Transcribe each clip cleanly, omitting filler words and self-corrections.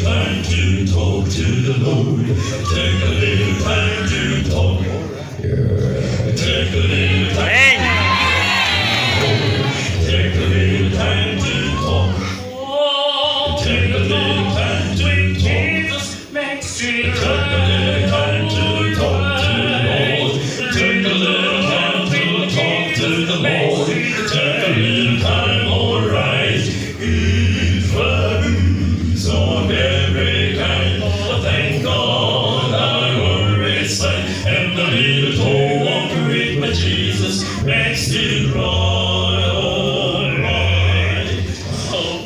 time to talk to the Lord. Take a little time to talk. Take a little time. Take a little time to talk. Take a little time to talk. Jesus makes you take a little time to talk to the Lord. Take a little time to talk to the Lord. Take a little time, alright. If floods of every kind, thank God I always say, and the little talk with my Jesus makes it right, alright. Oh,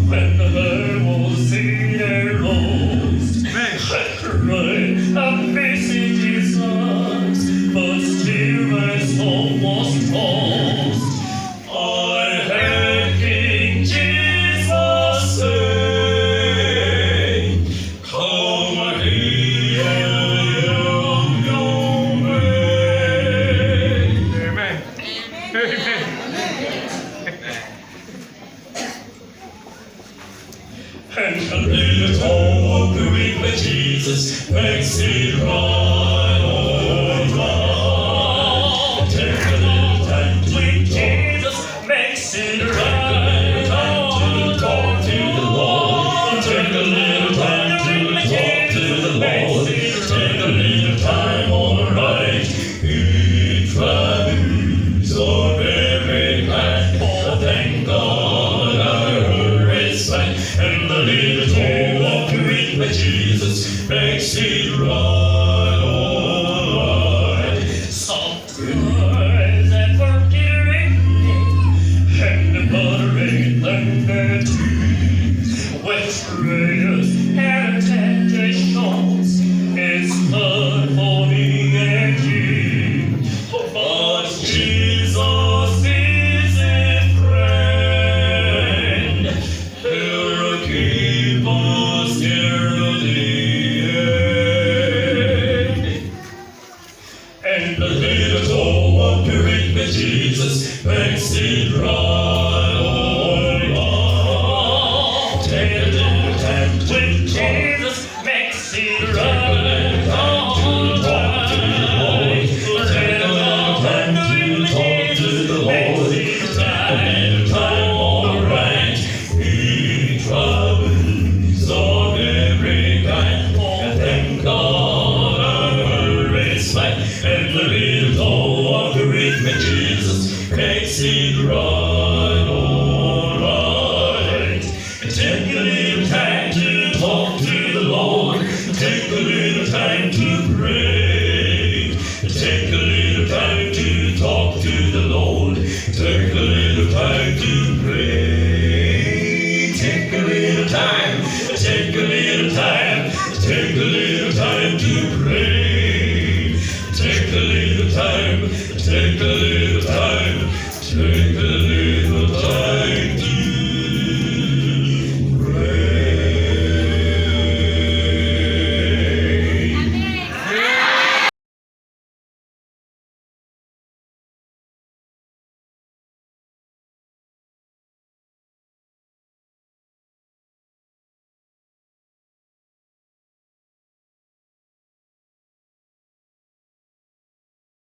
when the bird was in their lost, I cried, I'm missing Jesus, but still my soul was lost. I heard King Jesus say, come here, young man. Amen. And a little talk with Jesus makes it right.